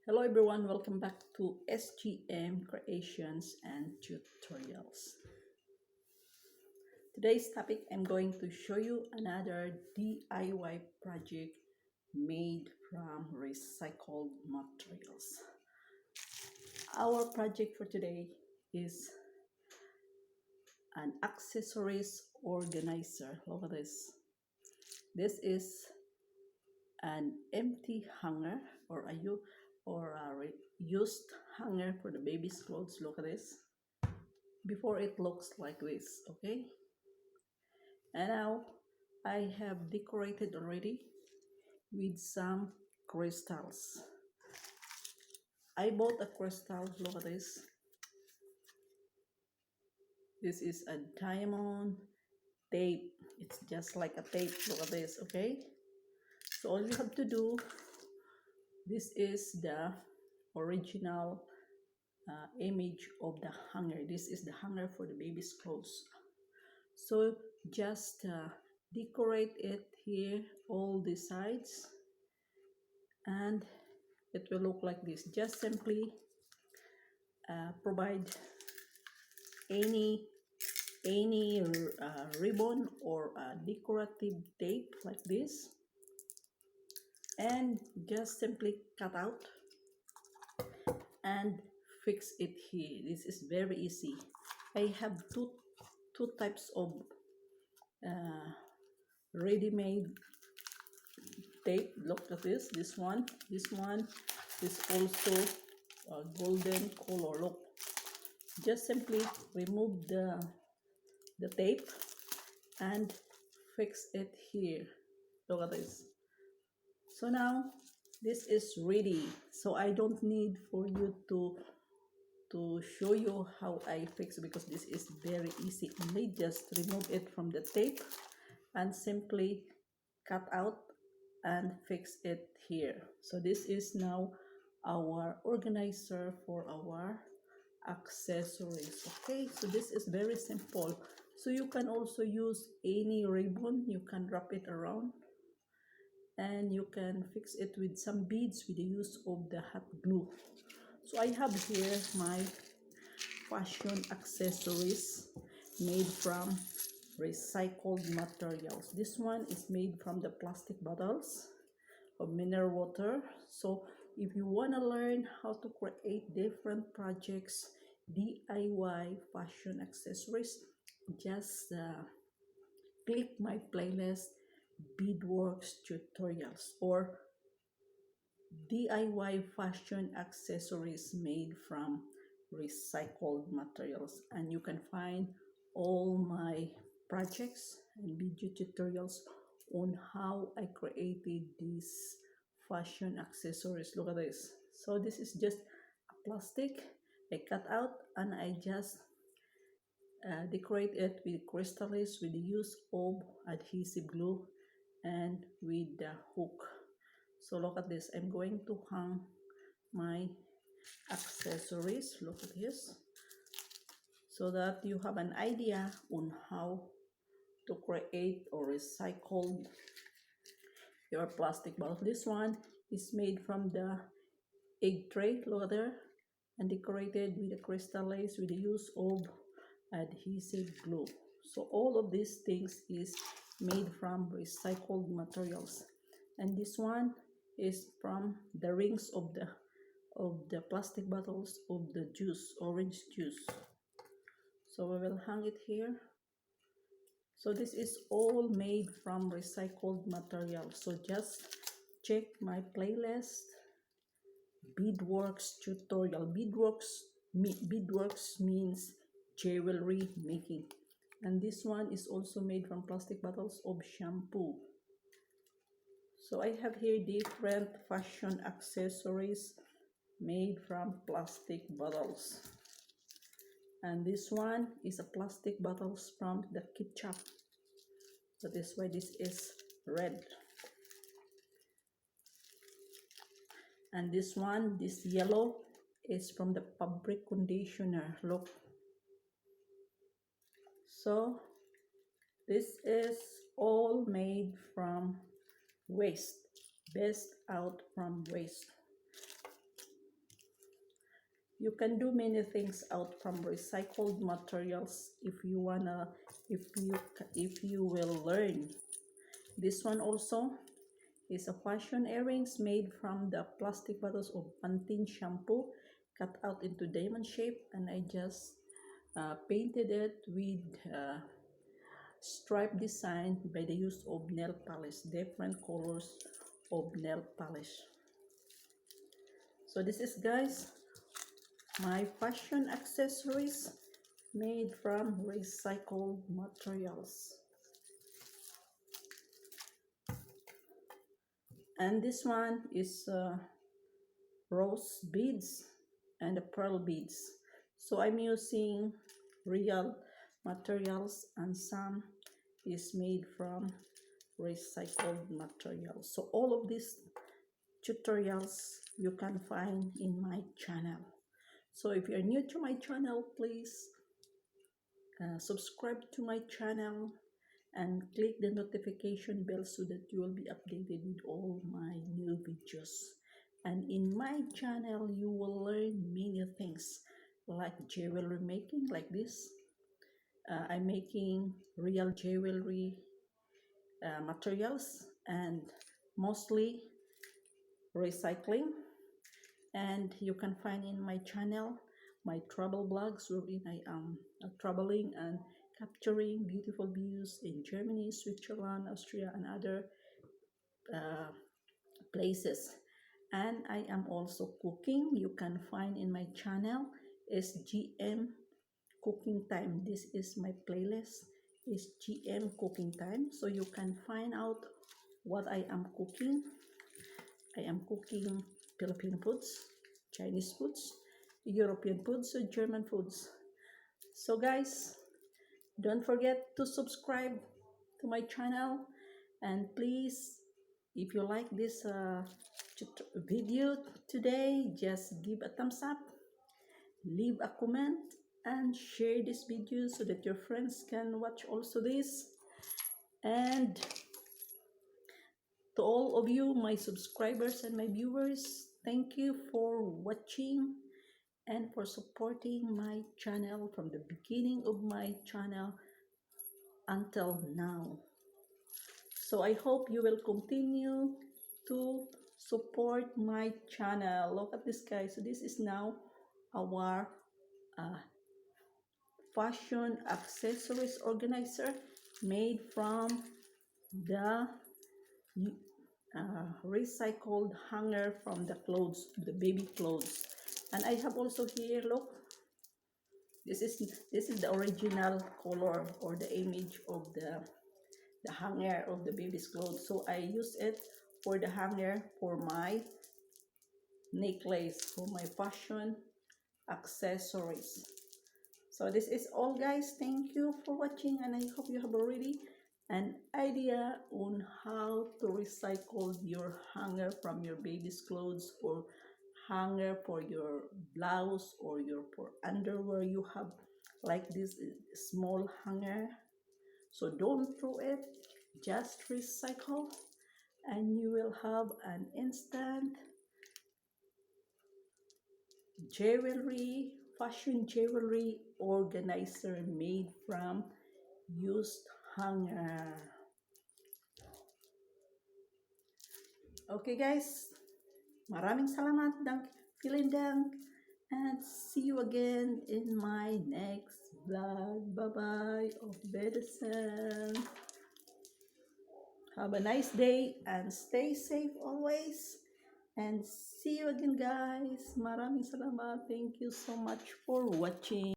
Hello everyone, welcome back to SGM Creations and Tutorials. Today's topic, I'm going to show you another DIY project made from recycled materials. Our project for today is an accessories organizer. Look at this. This is an empty hanger or a used hanger for the baby's clothes. Look at this. Before it looks like this, okay? And now I have decorated already with some crystals. I bought a crystal. Look at this. This is a diamond tape. It's just like a tape. Look at this, okay? So all you have to do, this is the original image of the hanger. This is the hanger for the baby's clothes. So just decorate it here, all the sides, and it will look like this. Just simply provide any ribbon or decorative tape like this, and just simply cut out and fix it here. This is very easy. I have two types of ready-made tape. Look at this. This one is also golden color. Look, just simply remove the tape and fix it here. Look at this. So now this is ready, so I don't need for you to show you how I fix it, because this is very easy. Only just remove it from the tape and simply cut out and fix it here. So this is now our organizer for our accessories. Okay, so this is very simple. So you can also use any ribbon. You can wrap it around and you can fix it with some beads with the use of the hot glue. So I have here my fashion accessories made from recycled materials. This one is made from the plastic bottles of mineral water. So if you want to learn how to create different projects, DIY fashion accessories, just click my playlist beadworks tutorials or DIY fashion accessories made from recycled materials, and you can find all my projects and video tutorials on how I created these fashion accessories. Look at this. So this is just a plastic I cut out and I just decorate it with crystals with the use of adhesive glue and with the hook. So look at this. I'm going to hang my accessories. Look at this, so that you have an idea on how to create or recycle your plastic bottle. This one is made from the egg tray. Look there, and decorated with the crystals with the use of adhesive glue. So all of these things is made from recycled materials. And this one is from the rings of the plastic bottles of the juice, orange juice. So we will hang it here. So this is all made from recycled material. So just check my playlist, beadworks tutorial. Beadworks means jewelry making. And this one is also made from plastic bottles of shampoo. So I have here different fashion accessories made from plastic bottles. And this one is a plastic bottles from the ketchup. That is why this is red. And this one, this yellow, is from the fabric conditioner. Look. So this is all made from waste, best out from waste. you can do many things out from recycled materials if you wanna, if you will learn. This one also is a fashion earrings made from the plastic bottles of Pantene shampoo, cut out into diamond shape, and I just painted it with stripe design by the use of nail polish, different colors of nail polish. So this is, guys, my fashion accessories made from recycled materials. And this one is rose beads and the pearl beads. So I'm using real materials, and some is made from recycled materials. So all of these tutorials you can find in my channel. So if you're new to my channel, please subscribe to my channel and click the notification bell so that you will be updated with all my new videos. And in my channel you will learn many things like jewelry making, like this. I'm making real jewelry materials and mostly recycling. And you can find in my channel my travel blogs, wherein I am traveling and capturing beautiful views in Germany, Switzerland, Austria, and other places. And I am also cooking. You can find in my channel is GM cooking time. This is my playlist, is GM cooking time, so you can find out what I am cooking. I am cooking Filipino foods, Chinese foods, European foods, German foods. So guys, don't forget to subscribe to my channel, and please, if you like this video today, just give a thumbs up, leave a comment, and share this video so that your friends can watch also this. And to all of you, my subscribers and my viewers, thank you for watching and for supporting my channel from the beginning of my channel until now. So I hope you will continue to support my channel. Look at this, guys. So this is now our fashion accessories organizer made from the recycled hanger from the clothes, the baby clothes. And I have also here, look, this is the original color or the image of the hanger of the baby's clothes. So I use it for the hanger for my necklace, for my fashion accessories. So this is all, guys. Thank you for watching, and I hope you have already an idea on how to recycle your hanger from your baby's clothes, or hanger for your blouse, or your for underwear. You have like this small hanger, so don't throw it, just recycle, and you will have an instant jewelry, fashion jewelry organizer made from used hanger. Okay guys, maraming salamat, vielen Dank, and see you again in my next vlog. Bye bye, auf Wiedersehen. Have a nice day and stay safe always. And see you again, guys. Maraming salamat. Thank you so much for watching.